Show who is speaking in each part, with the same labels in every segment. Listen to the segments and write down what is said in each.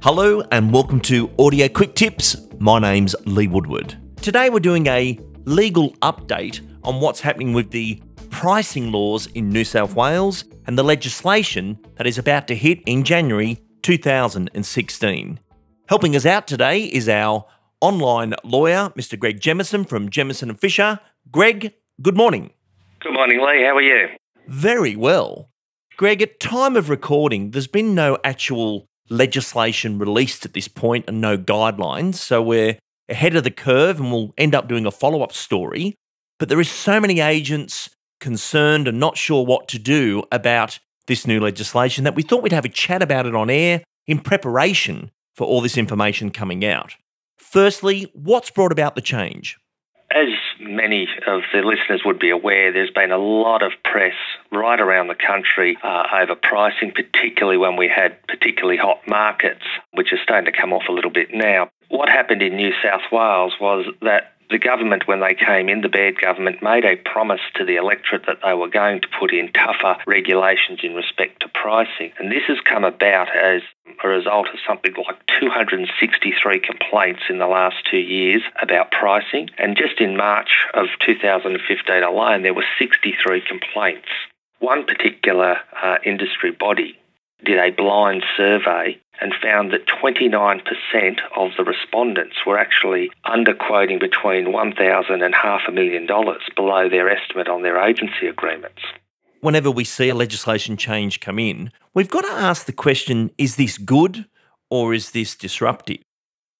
Speaker 1: Hello and welcome to Audio Quick Tips. My name's Lee Woodward. Today we're doing a legal update on what's happening with the pricing laws in New South Wales and the legislation that is about to hit in January 2016. Helping us out today is our online lawyer, Mr. Greg Jemmeson from Jemmeson & Fisher. Greg, good morning.
Speaker 2: Good morning, Lee. How are you?
Speaker 1: Very well. Greg, at time of recording, there's been no actual legislation released at this point and no guidelines, so we're ahead of the curve and we'll end up doing a follow-up story. But there is so many agents concerned and not sure what to do about this new legislation that we thought we'd have a chat about it on air in preparation for all this information coming out. Firstly, what's brought about the change?
Speaker 2: As many of the listeners would be aware, there's been a lot of press right around the country over pricing, particularly when we had particularly hot markets, which are starting to come off a little bit now. What happened in New South Wales was that the government, when they came in, the Baird government, made a promise to the electorate that they were going to put in tougher regulations in respect to pricing. And this has come about as a result of something like 263 complaints in the last 2 years about pricing. And just in March of 2015 alone, there were 63 complaints. One particular industry body did a blind survey and found that 29% of the respondents were actually underquoting between $1,000 and $500,000 below their estimate on their agency agreements.
Speaker 1: Whenever we see a legislation change come in, we've got to ask the question, is this good or is this disruptive?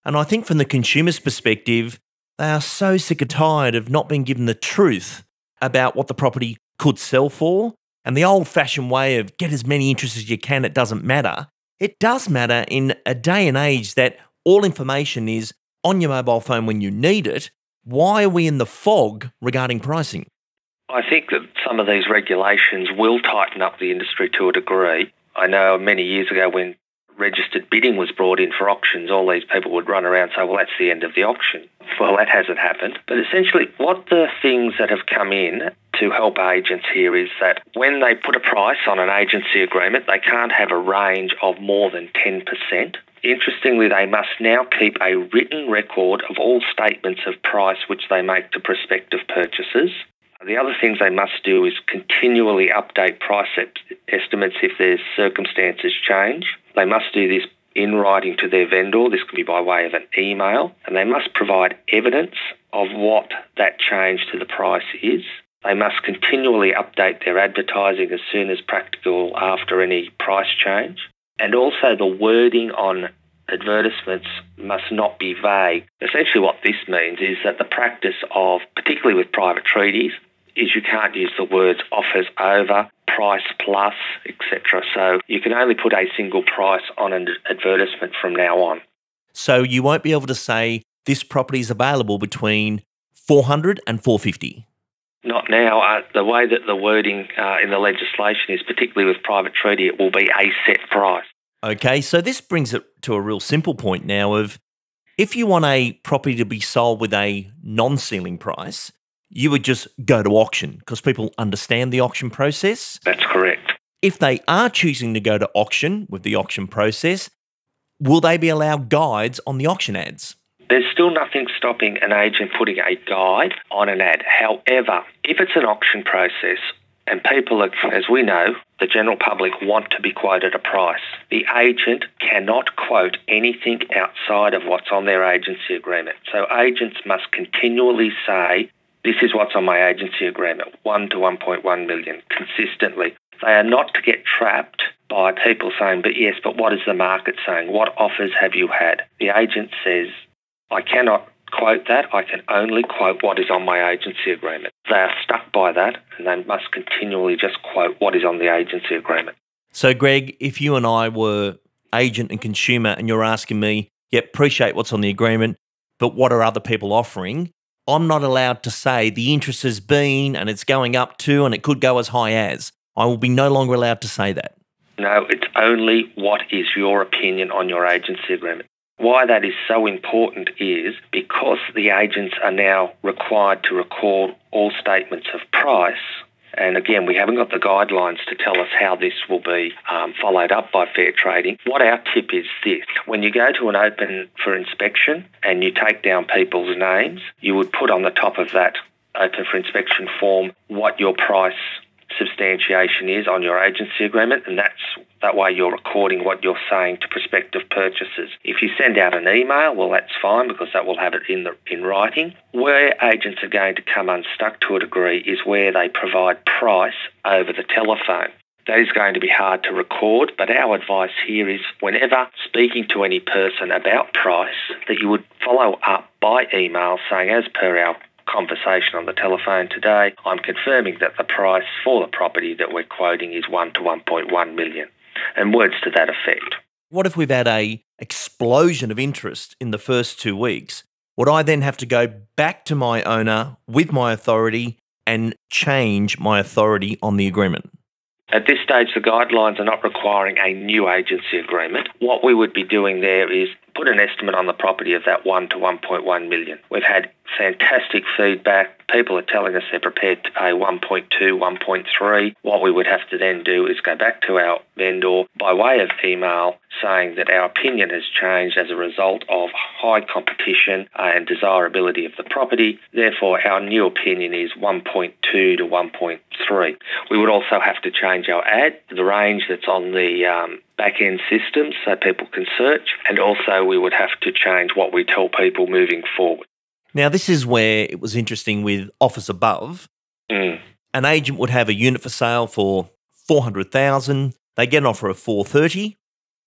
Speaker 1: And I think from the consumer's perspective, they are so sick and tired of not being given the truth about what the property could sell for. And the old-fashioned way of get as many interests as you can, it doesn't matter. It does matter in a day and age that all information is on your mobile phone when you need it. Why are we in the fog regarding pricing?
Speaker 2: I think that some of these regulations will tighten up the industry to a degree. I know many years ago when registered bidding was brought in for auctions, all these people would run around and say, well, that's the end of the auction. Well, that hasn't happened. But essentially, what the things that have come in to help agents here is that when they put a price on an agency agreement, they can't have a range of more than 10%. Interestingly, they must now keep a written record of all statements of price which they make to prospective purchasers. The other things they must do is continually update price estimates if their circumstances change. They must do this in writing to their vendor. This can be by way of an email. And they must provide evidence of what that change to the price is. They must continually update their advertising as soon as practical after any price change. And also the wording on advertisements must not be vague. Essentially what this means is that the practice of, particularly with private treaties, is you can't use the words offers over, price plus, etc. So you can only put a single price on an advertisement from now on.
Speaker 1: So you won't be able to say this property is available between $400 and $450.
Speaker 2: Not now. The way that the wording in the legislation is, particularly with private treaty, it will be a set price.
Speaker 1: Okay, so this brings it to a real simple point now of if you want a property to be sold with a non-ceiling price, you would just go to auction because people understand the auction process.
Speaker 2: That's correct.
Speaker 1: If they are choosing to go to auction with the auction process, will they be allowed guides on the auction ads?
Speaker 2: There's still nothing stopping an agent putting a guide on an ad. However, if it's an auction process and people, as we know, the general public want to be quoted a price, the agent cannot quote anything outside of what's on their agency agreement. So agents must continually say, this is what's on my agency agreement, 1 to 1.1 million, consistently. They are not to get trapped by people saying, but what is the market saying? What offers have you had? The agent says, I cannot quote that. I can only quote what is on my agency agreement. They are stuck by that and they must continually just quote what is on the agency agreement.
Speaker 1: So, Greg, if you and I were agent and consumer and you're asking me, appreciate what's on the agreement, but what are other people offering? I'm not allowed to say the interest has been and it's going up to and it could go as high as. I will be no longer allowed to say that.
Speaker 2: No, it's only what is your opinion on your agency agreement. Why that is so important is because the agents are now required to record all statements of price, And again, we haven't got the guidelines to tell us how this will be followed up by fair trading. What our tip is this: when you go to an open for inspection and you take down people's names, you would put on the top of that open for inspection form what your price substantiation is on your agency agreement, and that way you're recording what you're saying to prospective purchasers. If you send out an email, well, that's fine because that will have it in writing. Where agents are going to come unstuck to a degree is where they provide price over the telephone. That is going to be hard to record, but our advice here is whenever speaking to any person about price, that you would follow up by email saying, as per our conversation on the telephone today, I'm confirming that the price for the property that we're quoting is 1 to 1.1 million, and words to that effect.
Speaker 1: What if we've had a explosion of interest in the first 2 weeks? Would I then have to go back to my owner with my authority and change my authority on the agreement?
Speaker 2: At this stage, the guidelines are not requiring a new agency agreement. What we would be doing there is put an estimate on the property of that 1 to 1.1 million. We've had fantastic feedback. People are telling us they're prepared to pay 1.2, 1.3. What we would have to then do is go back to our vendor by way of email saying that our opinion has changed as a result of high competition and desirability of the property. Therefore, our new opinion is 1.2 to 1.3. We would also have to change our ad, the range that's on the back-end systems so people can search, and also we would have to change what we tell people moving forward.
Speaker 1: Now, this is where it was interesting with offers above. An agent would have a unit for sale for $400,000. They get an offer of $430,000.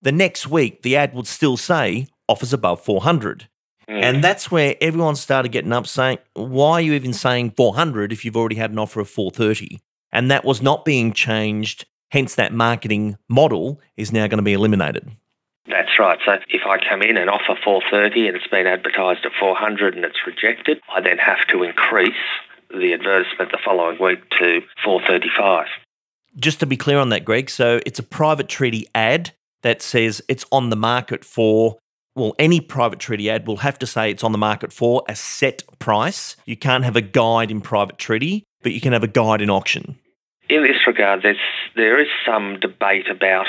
Speaker 1: The next week, the ad would still say offers above $400,000. And that's where everyone started getting up saying, why are you even saying $400,000 if you've already had an offer of $430,000? And that was not being changed. Hence, that marketing model is now going to be eliminated.
Speaker 2: That's right. So if I come in and offer $430,000 and it's been advertised at $400,000 and it's rejected, I then have to increase the advertisement the following week to $435,000.
Speaker 1: Just to be clear on that, Greg, so it's a private treaty ad that says it's on the market for, well, any private treaty ad will have to say it's on the market for a set price. You can't have a guide in private treaty, but you can have a guide in auction.
Speaker 2: In this regard, there is some debate about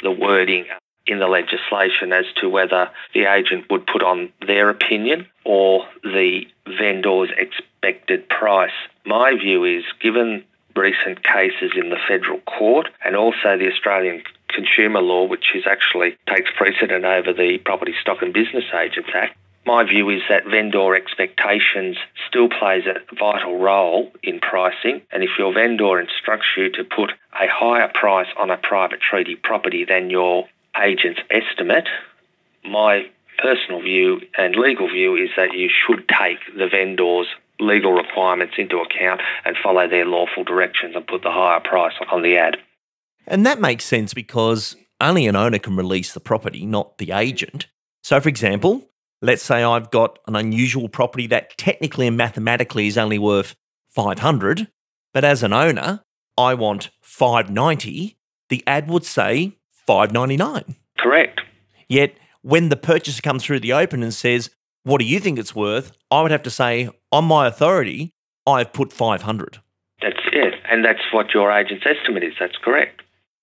Speaker 2: the wording in the legislation as to whether the agent would put on their opinion or the vendor's expected price. My view is, given recent cases in the federal court and also the Australian consumer law, which is actually takes precedent over the Property Stock and Business Agents Act, my view is that vendor expectations still plays a vital role in pricing, and if your vendor instructs you to put a higher price on a private treaty property than your agent's estimate, my personal view and legal view is that you should take the vendor's legal requirements into account and follow their lawful directions and put the higher price on the ad.
Speaker 1: And that makes sense because only an owner can release the property, not the agent. So, for example, let's say I've got an unusual property that technically and mathematically is only worth $500,000, but as an owner, I want $590,000. The ad would say $599,000.
Speaker 2: Correct.
Speaker 1: Yet, when the purchaser comes through the open and says, what do you think it's worth? I would have to say, on my authority, I've put $500,000.
Speaker 2: That's it. And that's what your agent's estimate is. That's correct.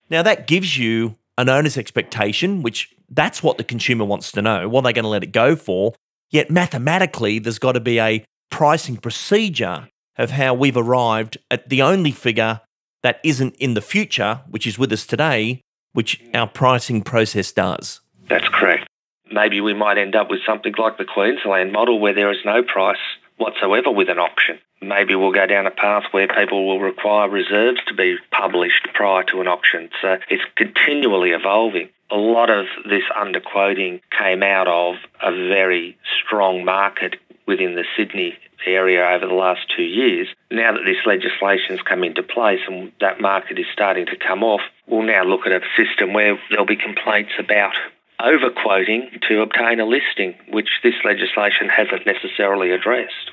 Speaker 1: Now, that gives you an owner's expectation, which that's what the consumer wants to know, what they're going to let it go for. Yet, mathematically, there's got to be a pricing procedure of how we've arrived at the only figure that isn't in the future, which is with us today, which our pricing process does.
Speaker 2: That's correct. Maybe we might end up with something like the Queensland model where there is no price whatsoever with an auction. Maybe we'll go down a path where people will require reserves to be published prior to an auction. So it's continually evolving. A lot of this underquoting came out of a very strong market within the Sydney area over the last 2 years. Now that this legislation's come into place and that market is starting to come off, we'll now look at a system where there'll be complaints about overquoting to obtain a listing, which this legislation hasn't necessarily addressed.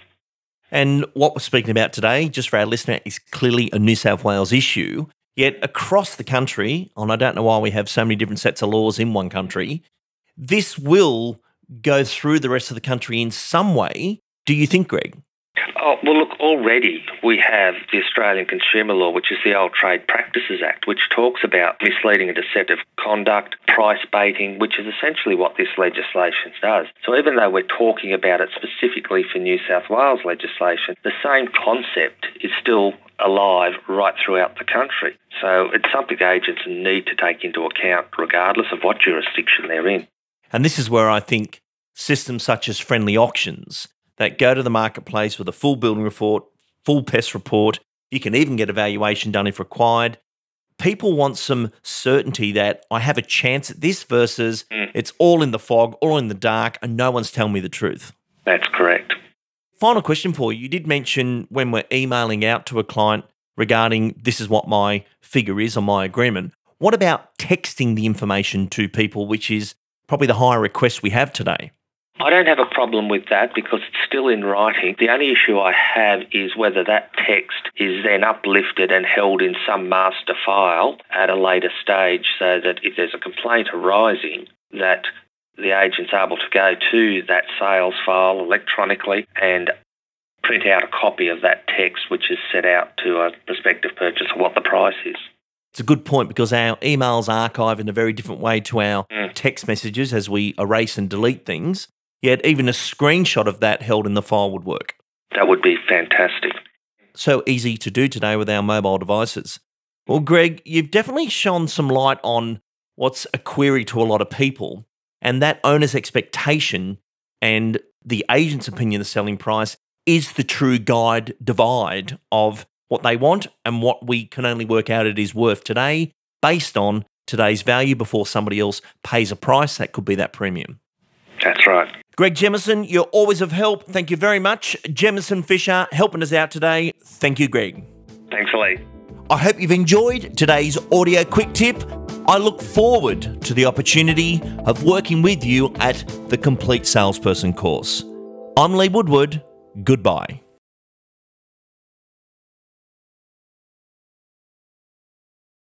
Speaker 1: And what we're speaking about today, just for our listener, is clearly a New South Wales issue. Yet across the country, and I don't know why we have so many different sets of laws in one country, this will go through the rest of the country in some way. Do you think, Greg?
Speaker 2: Oh, well, look, already we have the Australian Consumer Law, which is the old Trade Practices Act, which talks about misleading and deceptive conduct, price baiting, which is essentially what this legislation does. So even though we're talking about it specifically for New South Wales legislation, the same concept is still alive right throughout the country. So it's something agents need to take into account regardless of what jurisdiction they're in.
Speaker 1: And this is where I think systems such as friendly auctions that go to the marketplace with a full building report, full pest report, you can even get a valuation done if required. People want some certainty that I have a chance at this versus it's all in the fog, all in the dark, and no one's telling me the truth.
Speaker 2: That's correct.
Speaker 1: Final question for you. You did mention when we're emailing out to a client regarding this is what my figure is on my agreement. What about texting the information to people, which is probably the higher request we have today?
Speaker 2: I don't have a problem with that because it's still in writing. The only issue I have is whether that text is then uplifted and held in some master file at a later stage so that if there's a complaint arising, that the agent's able to go to that sales file electronically and print out a copy of that text which is set out to a prospective purchaser what the price is.
Speaker 1: It's a good point because our emails archive in a very different way to our text messages as we erase and delete things. Yet even a screenshot of that held in the file would work.
Speaker 2: That would be fantastic.
Speaker 1: So easy to do today with our mobile devices. Well, Greg, you've definitely shone some light on what's a query to a lot of people, and that owner's expectation and the agent's opinion of the selling price is the true divide of what they want and what we can only work out it is worth today based on today's value before somebody else pays a price. That could be that premium.
Speaker 2: That's right.
Speaker 1: Greg Jemmeson, you're always of help. Thank you very much. Jemmeson Fisher helping us out today. Thank you, Greg.
Speaker 2: Thanks, Lee.
Speaker 1: I hope you've enjoyed today's audio quick tip. I look forward to the opportunity of working with you at the Complete Salesperson course. I'm Lee Woodward. Goodbye.